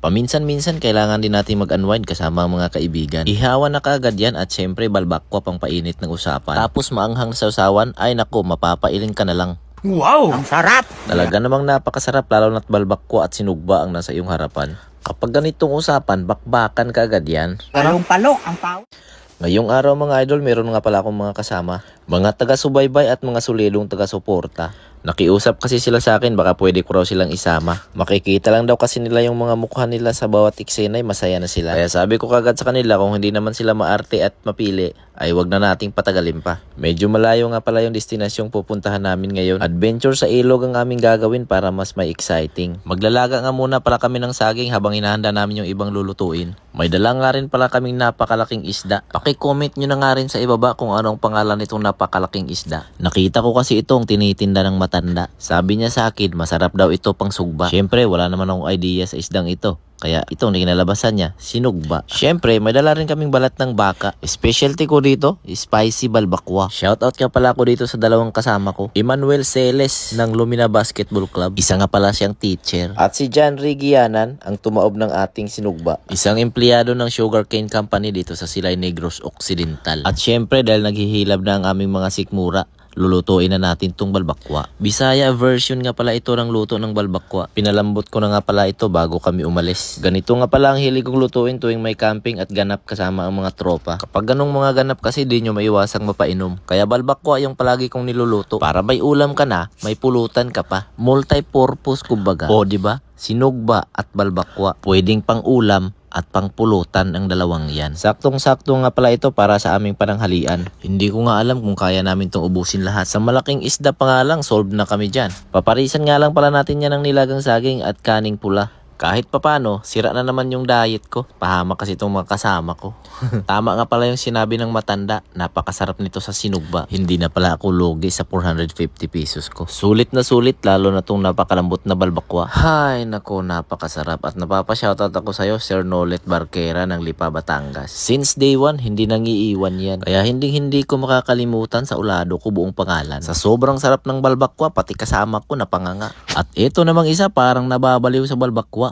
Paminsan-minsan kailangan din natin mag-unwind kasama ang mga kaibigan. Ihawa na kaagad yan at syempre balbakwa pang painit ng usapan. Tapos maanghang sa usawan, ay nako, mapapailing ka na lang. Wow! Ang sarap! Talaga namang napakasarap lalo na't balbakwa at sinugba ang nasa iyong harapan. Kapag ganitong usapan, bakbakan ka agad yan. Palong-palo ang tao. Ngayong araw mga idol, meron nga pala akong mga kasama. Mga taga-subaybay at mga solidong taga-suporta. Nakiusap kasi sila sa akin, baka pwede ko raw silang isama. Makikita lang daw kasi nila yung mga mukha nila sa bawat eksena'y masaya na sila. Kaya sabi ko kagad sa kanila, kung hindi naman sila maarte at mapili, ay wag na nating patagalin pa. Medyo malayo nga pala yung destinasyong pupuntahan namin ngayon. Adventure sa ilog ang aming gagawin para mas may exciting. Maglalaga nga muna pala kami ng saging habang hinahanda namin yung ibang lulutuin. May dala nga rin pala kaming napakalaking isda. Paki-comment nyo na nga rin sa ibaba kung anong pangalan nitong napakalaking isda. Nakita ko kasi itong tinitinda ng matanda. Sabi niya sa akin, masarap daw ito pang sugba. Syempre, wala naman akong idea sa isdang ito. Kaya itong kinalabasan niya, sinugba. Syempre, may dala rin kaming balat ng baka. Specialty ko dito, spicy balbakwa. Shoutout nga pala ako dito sa dalawang kasama ko. Emmanuel Celes ng Lumina Basketball Club. Isa nga pala siyang teacher. At si John Rigianan, ang tumaob ng ating sinugba. Isang empleyado ng sugarcane company dito sa Silay Negros Occidental. At syempre, dahil naghihilab na ang aming mga sikmura, lulutuin na natin tong balbakwa. Bisaya version nga pala ito ng luto ng balbakwa. Pinalambot ko na nga pala ito bago kami umalis. Ganito nga pala ang hilig kong lutuin tuwing may camping at ganap kasama ang mga tropa. Kapag ganong mga ganap kasi di nyo maiwasang mapainom. Kaya balbakwa yung palagi kong niluluto. Para may ulam ka na, may pulutan ka pa. Multi-purpose kumbaga. O diba? Sinugba at balbakwa. Pwedeng pang ulam at pangpulutan ang dalawang yan. Saktong-sakto nga pala ito para sa aming pananghalian. Hindi ko nga alam kung kaya namin itong ubusin lahat. Sa malaking isda pa nga lang, solve na kami dyan. Paparisan nga lang pala natin yan ng nilagang saging at kaning pula. Kahit papano, sira na naman yung diet ko. Pahamak kasi itong mga kasama ko. Tama nga pala yung sinabi ng matanda. Napakasarap nito sa sinugba. Hindi na pala ako lugi sa 450 pesos ko. Sulit na sulit, lalo na itong napakalambot na balbakwa. Hay nako, napakasarap. At napapashoutout ako sa'yo, Sir Nolet Barquera ng Lipa, Batangas. Since day 1, hindi nang iiwan yan. Kaya hindi ko makakalimutan sa ulado ko buong pangalan. Sa sobrang sarap ng balbakwa, pati kasama ko napanganga. At ito namang isa, parang nababaliw sa balbakwa.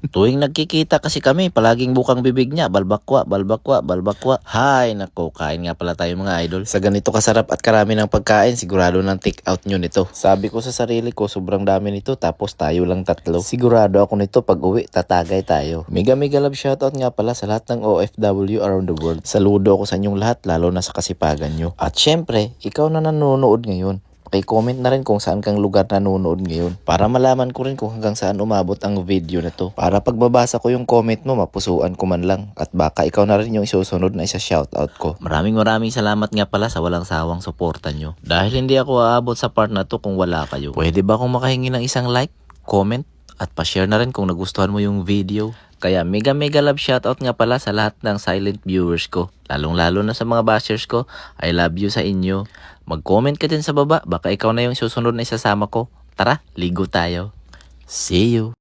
Tuwing nagkikita kasi kami, palaging bukang bibig niya, balbakwa, balbakwa, balbakwa. Hay nako, kain nga pala tayo mga idol. Sa ganito kasarap at karami ng pagkain, sigurado ng take out nyo nito. Sabi ko sa sarili ko, sobrang dami nito, tapos tayo lang tatlo. Sigurado ako nito, pag uwi, tatagay tayo. Mega love shoutout nga pala sa lahat ng OFW around the world. Saludo ako sa inyong lahat, lalo na sa kasipagan nyo. At syempre, ikaw na nanonood ngayon, paki-comment na rin kung saan kang lugar nanonood ngayon para malaman ko rin kung hanggang saan umabot ang video na to. Para pagbabasa ko yung comment mo, mapusuan ko man lang at baka ikaw na rin yung isusunod na isa shoutout ko. Maraming salamat nga pala sa walang sawang suporta nyo. Dahil hindi ako aabot sa part na to kung wala kayo. Pwede ba akong makahingi ng isang like, comment, at pa-share na rin kung nagustuhan mo yung video? Kaya mega love shoutout nga pala sa lahat ng silent viewers ko. Lalong-lalo na sa mga bashers ko, I love you sa inyo. Mag-comment ka din sa baba, baka ikaw na yung susunod na isasama ko. Tara, ligo tayo. See you!